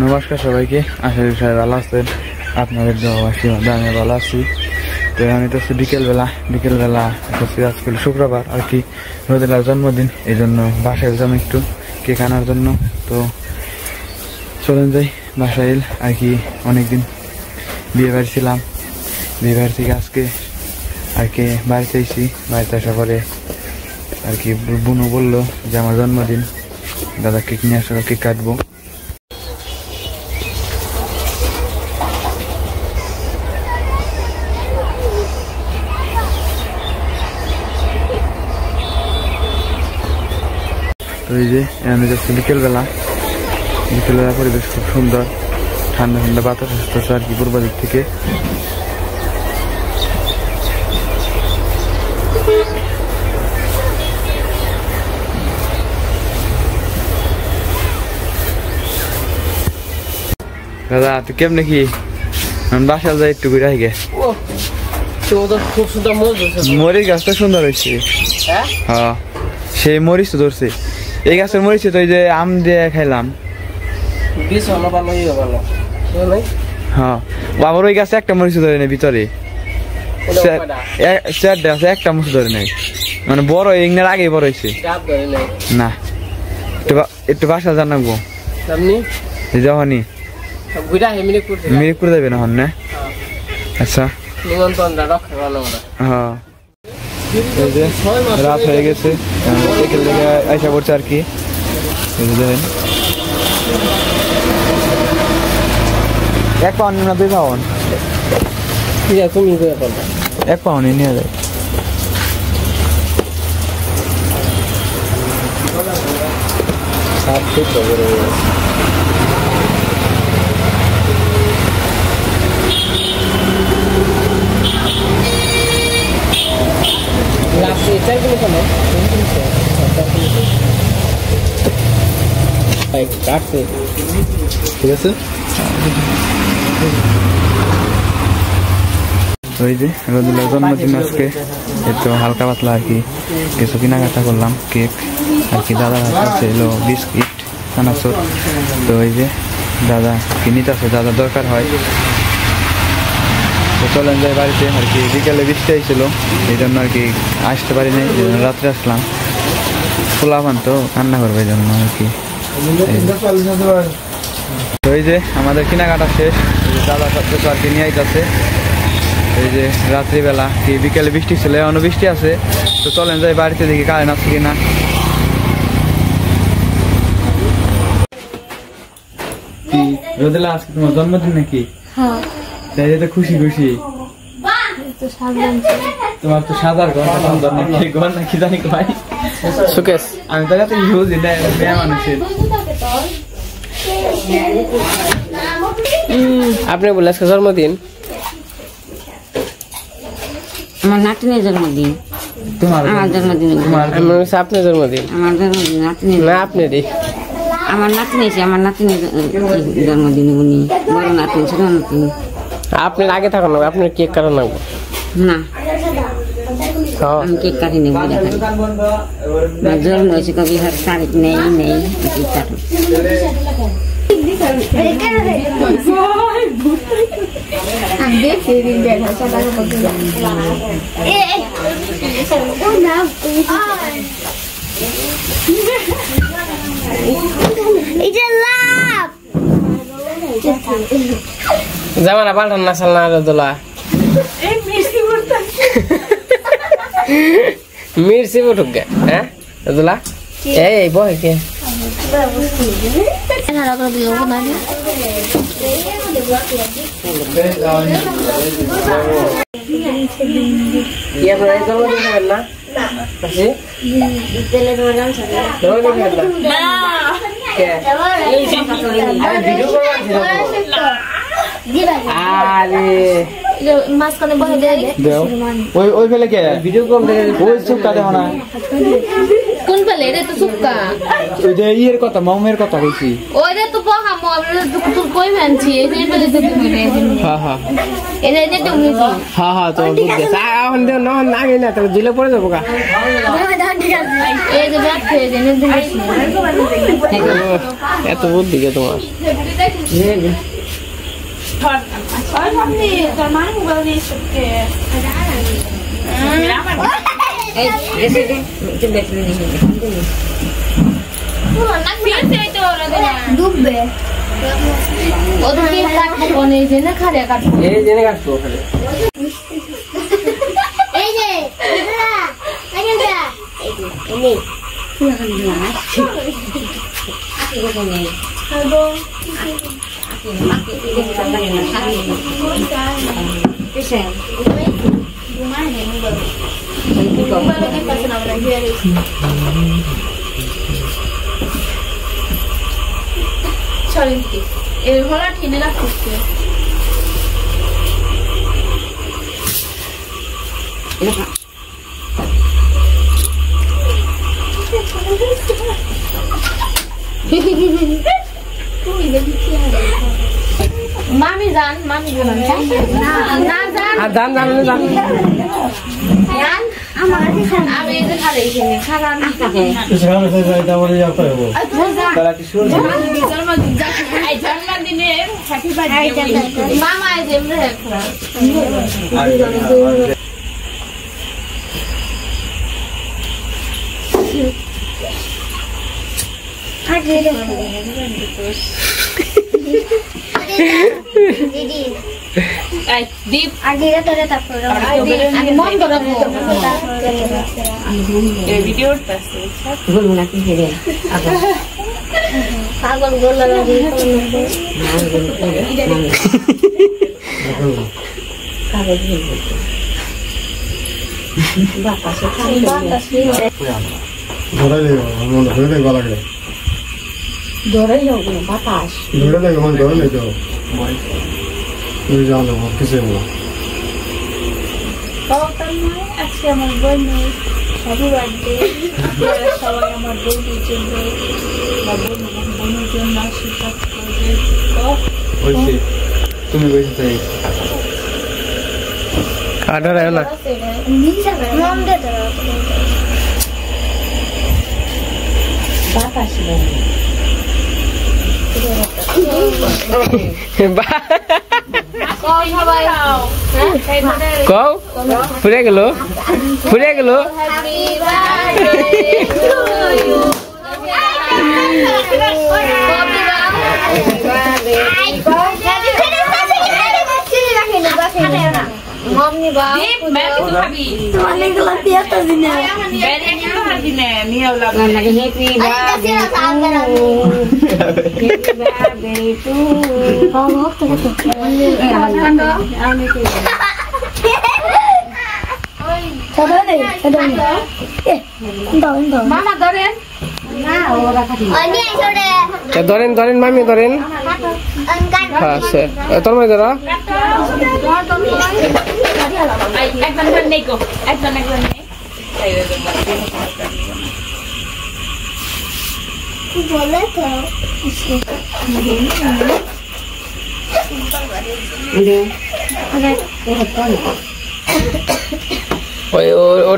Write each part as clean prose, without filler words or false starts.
নমস্কার সবাইকে, আশা করি সবাই ভালো আছেন। আপনাদের আশীর্বাদে আমি ভালো আছি। তো আমি তো বিকেলবেলা আজকে শুক্রবার আর কি, রোদেলার জন্মদিন, এই জন্য বাসায় এলাম একটু কেক আনার জন্য। তো চলেন যাই বাসায় আর কি। অনেকদিন বিয়ে বাড়ি ছিলাম, বিয়ে বাড়ি থেকে আজকে আর কি বাড়িতে এসেছি। বাড়িতে আসার পরে আর কি বুনু বললো যে আমার জন্মদিন, দাদা কেক নিয়ে আসলে কেক কাটবো। তো এই যে আমি যাচ্ছি বিকেলবেলা পরিবেশ খুব সুন্দর, ঠান্ডা ঠান্ডা বাতাস আসতেছে আর কি পূর্ব দিক থেকে। দাদা তুই কেমনে কি বাসায় যাই একটু ঘুরে গে। মরিচ গাছটা সুন্দর হয়েছে। হ্যাঁ সেই মরিচ তো ধরছে, এই গাছের মরিচ তো এই যে আম দিয়ে খাইলাম। হ্যাঁ বাবার ওই গাছে একটা মরিচ ধরে নেই, ভিতরে একটা মরিচ ধরে নেই, মানে বড় ইংনের আগে বড় হয়েছে না। একটু বাসা জানাবো যখনই মিরিকপুর যাবে না হন না। আচ্ছা হ্যাঁ রাত হয়ে গেছে, বিকেল থেকে আইসা পড়ছে আর কি। দেখেন এক পাউন্ড না 2 পাউন্ড, এক পাউন্ড নিয়ে যায়। ঠিক আছে। ওই যে রোদেলার জন্মদিন আজকে, একটু হালকা পাতলা আর কি কিছু কেনাকাটা করলাম। কেক আর কি, দাদার হাতে এলো বিস্কিট চানাচুর। তো ওই যে দাদা কিনিতে আছে, দাদা দরকার হয়। তো চলেন যাই বাড়িতে আর কি। বিকেলে বৃষ্টি হয়েছিল, এই জন্য আর কি আসতে পারি নাই, রাত্রে আসলাম। পোলাপান তো কান্না করবে এই জন্য আর কি। তো এই যে আমাদের কেনাকাটা শেষ, দাদা সব কিছু আর কি নিয়ে আইতাছে। এই যে রাত্রিবেলা কি বিকেলে বৃষ্টি ছিল, এখনো বৃষ্টি আছে। তো চলেন যাই বাড়িতে, দেখি কারেন্ট আছে কিনা। কি রোদেলা আজকে তোমার জন্মদিন নাকি? তাই তো খুশি খুশি। তোমার তো সাদার ঘর নাকি, ঘর নাকি জানি ভাই সুকেশ, আমি তো কাছে বুঝি না মেয়ে মানুষের। আপনি বলে আজকে জন্মদিন? আমার নাতনির জন্মদিন। আমার জন্মদিন আপনার জন্মদিন? আমার জন্মদিন নাতনি না আপনারই। আমার নাতনি এসে আমার নাতনির জন্মদিন, উনি বড় নাতনি ছোট নাতনি। আপনার আগে থাকুন, আপনার কেক কাটা লাগবো না, আমি কেক কাটি নেব। দেখেন জন্ম হয়েছে কবি হার তারিখ নেই কেক কাটো। জামানা পাল্টান না চাল না রোদেলা। মির্চি উঠুক গে। হ্যাঁ রোদেলা এই বয় কে না ওই ফেলে কে ভিডিও কল ওই চুপকা দেখো না। কোন ফেলে এটা তো চুপকা, ওই যে ইয়ের কথা, মামের কথা কইছি। ওইটা তো বহাম বই মানছি এই যে বলে তো তুমি হ্যাঁ হ্যাঁ এই যে তুমি হ্যাঁ হ্যাঁ তো বুদ্ধি এখন দেও না না গে না তাহলে দিলে পড়ে যাবো কা এই যে ব্যাগ এই যে এত বুদ্ধি কে তোমার ডুববে ওদিকে কাটবো কোন এই যে না খারে কাটবো এই জেনে কাটবো ওখানে এই যে el hola tiene la cuestión. Mami Zan, mami Zan. Zan. Zan, আমি এই যে খারে এখানে খারাপ থাকে সেখানে যাইতে বলে যাও করব তারা কি শুন জন্মদিনে হ্যাপি বার্থডে মামা এই যে আমরা দিদি দীপ আগে তোরে তারপর আমি মন করব এই ভিডিওটা আছে বলবো না কি রে পাগল গোল লাগি কাগজ বাবা সে ধরে গলা গেলে ধরে যাবো বাতাস ধরে লাগে মন ধরে নেই তো তুমি জানো কিছু না আজকে আমার বোনের হ্যাপি বার্থডে আপনারা সবাই আমার বোনের জন্য বোনের জন্য আশীর্বাদ করবেন ওইছে তুমি বসে তাই কাটা রে না মন দে তো বাতাস কও ফুরে গেল মম্মি বাবা খাবি অনেকগুলো পেঁয়াজ দিনে বেরে নিও দিনে নিও লাগা লাগে হ্যাপি বার্থডে টু বাবা তো আমি কি মামা ধরেন না ওরা খাতি ধরেন মামি ধরেন হ্যাঁ সে তোর মধ্যে ধরো একজন নেই গো একজন নেই বলে তো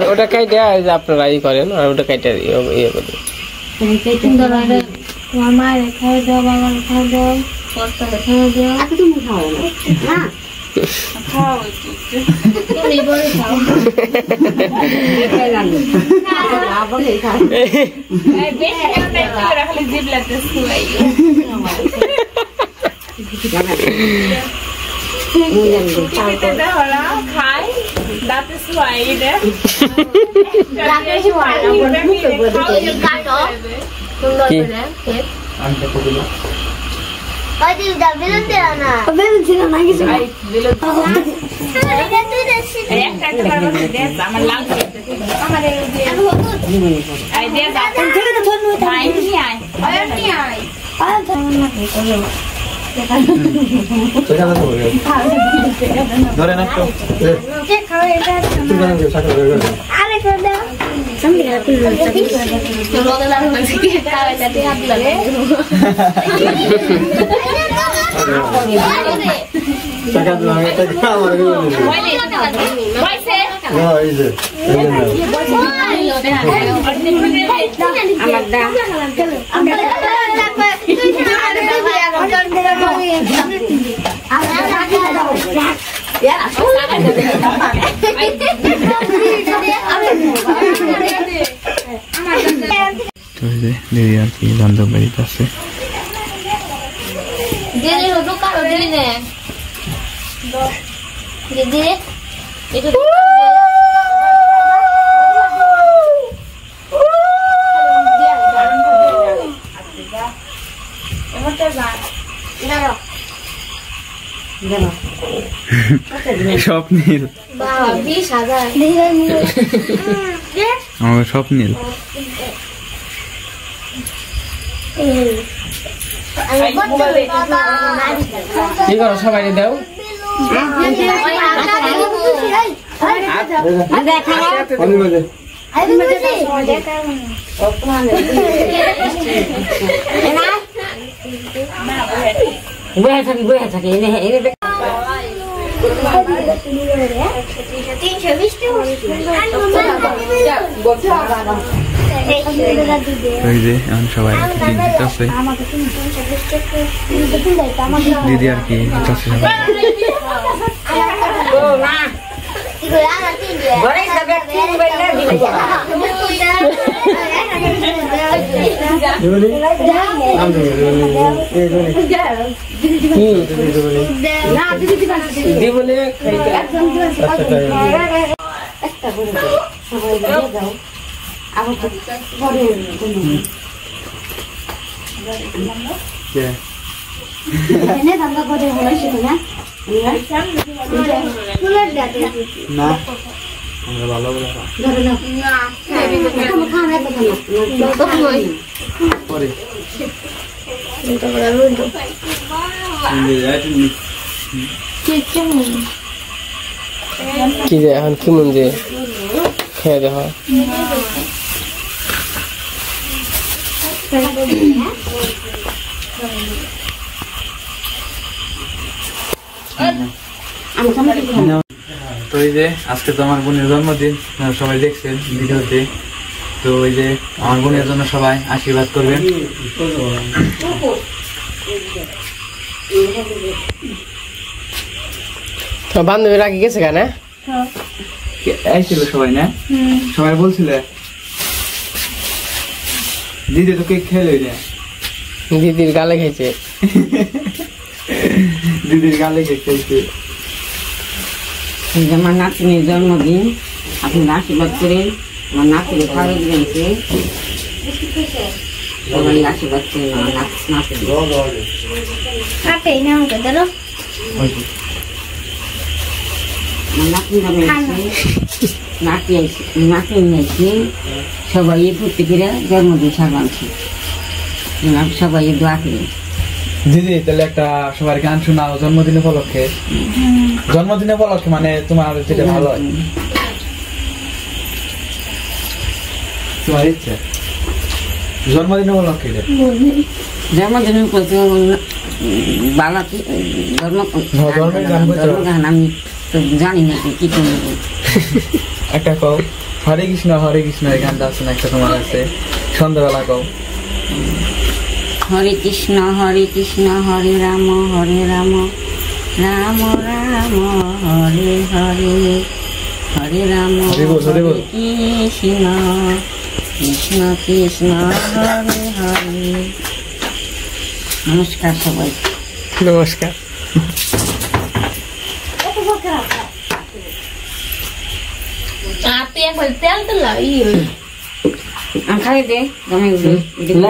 ওটা কাইটা আপনারা ই করেন আর ওটা কাইটা ইয়ে করেন তোমার মায়ের খাওয়া দাও বাবার খাওয়া দাও কর্তারে খাওয়া দাও তুমি খাও না খাও তুমি বলে খাও বলে খাও বেশি কেন রাখলে জিবলাতে শুয়াই খাই দাঁতে শুয়াই দে দাঁতে শুয়াই কাটো কি আরে দাবিলে দেও না বেলুন ছিল না কিছু বেলুন একটা দে আমার লাগছে আমার এই আই দে দাঁতে থেকে তো ধরনু তাই নি আই আর না কি করলো ধরে না তো খাও এটা আরে করে দাও আমি আর তুই তো রোদে লাগবে কি খাওয়া যাতে হাত লাগে দিদি আর কি বান্ধব বাড়িতে আছে স্বপ্নীল আমার স্বপ্নীল কি করো সবাই দাও বয়ে থাকি সবাই আছে দিদি আর কি না ভালো কি যে এখন কি মন যে খেয়ে দেখো তো এই যে আজকে তো আমার বোনের জন্মদিন সবাই দেখছেন ভিডিওতে তো ওই যে আমার বোনের জন্য সবাই আশীর্বাদ করবেন বান্ধবী রাখি গেছে কেন ছিল সবাই না সবাই বলছিল দিদি তো কেক খেলে দিদির গালে খাইছে দিদির গালে কেক খাইছে আমার নাতিনের জন্মদিন আপনি আশীর্বাদ করেন আমার নাতির ভালো দিয়েছে সবাই আশীর্বাদ করেন আমার নাতি সবাই ঘুরতে ফিরে জন্মদিন সাজানছে সবাই দোয়া করি দিদি তাহলে একটা সবার গান শোনাও জন্মদিন উপলক্ষে জন্মদিন উপলক্ষে মানে তোমার যেটা ভালো হয় তোমার ইচ্ছে জন্মদিন উপলক্ষে জন্মদিন উপলক্ষে বালা ধর্মগান আমি তো জানি না কি করব একটা কও হরে কৃষ্ণ এই গানটা আছে না একটা তোমার আছে সন্ধ্যাবেলা কও হরে কৃষ্ণ হরে রাম রাম রাম হরে হরে হরে রাম হরে কৃষ্ণ কৃষ্ণ কৃষ্ণ হরে হরে নমস্কার সবাই নমস্কার খাই দে খাই না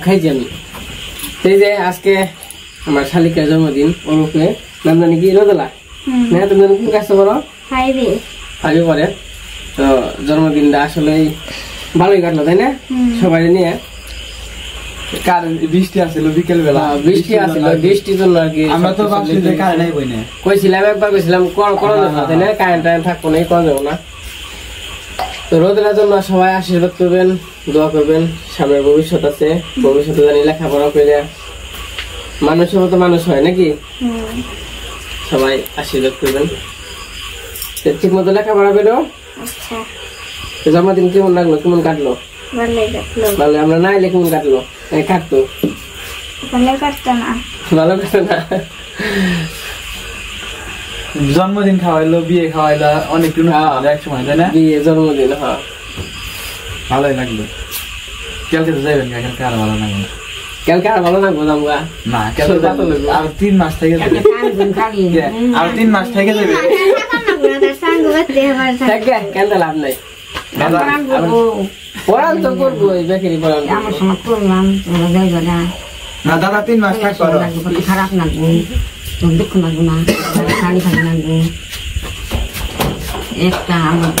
খাই জানি এই যে আজকে আমার শালিকার জন্মদিন ওরফে নাম জানি কি রোদেলা না তুমি কোন কাজটা করো ফাইভে পরে তো জন্মদিনটা আসলে ভালোই কাটলো তাই না সবাই নিয়ে বৃষ্টি আসছিল বিকেল বেলা বৃষ্টির জন্য আর কি আমরা তো কইছিলাম একবার কইছিলাম তাই না কারেন্ট থাকবো না করা যাবো না তো রোদের জন্য সবাই আশীর্বাদ করবেন দোয়া করবেন সামনের ভবিষ্যৎ আছে ভবিষ্যতে জানি লেখাপড়া করে মানুষের মতো মানুষ হয় নাকি? সবাই আশীর্বাদ করবেন, ঠিক মতো লেখাপড়া করো। জন্মদিন কেমন লাগলো, কেমন কাটলো? ভালো। আমরা না এলে কেমন কাটলো? কাটতো ভালো কাটতো না। জন্মদিন খাওয়াইলো, বিয়ে খাওয়াইলা, অনেক এক সময় তাই না? বিয়ে জন্মদিন, হ্যাঁ ভালোই লাগলো। কালকে তো যাইবেন, কালকে আর ভালো লাগবে না। কালকে আর ভালো লাগবো আমরা না, আর 3 মাস থেকে যাবে, আর 3 মাস থেকে যাবে। কেন লাভ নাই, পড়ান তো করবো, বেকারি পড়ান আমার সময় করলাম। না দাদা 3 মাস থাক করো, খারাপ লাগবো, দুঃখ লাগবো না, শাড়ি খালি লাগবো একটা আমার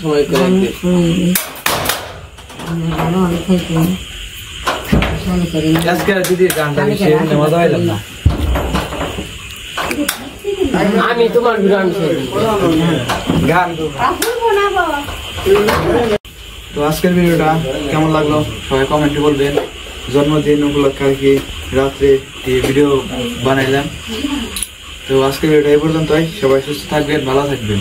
সময় করে আমি তোমার গান। তো আজকের ভিডিওটা কেমন লাগলো সবাই কমেন্টে বলবেন। জন্মদিন উপলক্ষে আর কি রাত্রে ভিডিও বানাইলাম। তো আজকের ভিডিওটা এই পর্যন্তই। সবাই সুস্থ থাকবেন, ভালো থাকবেন।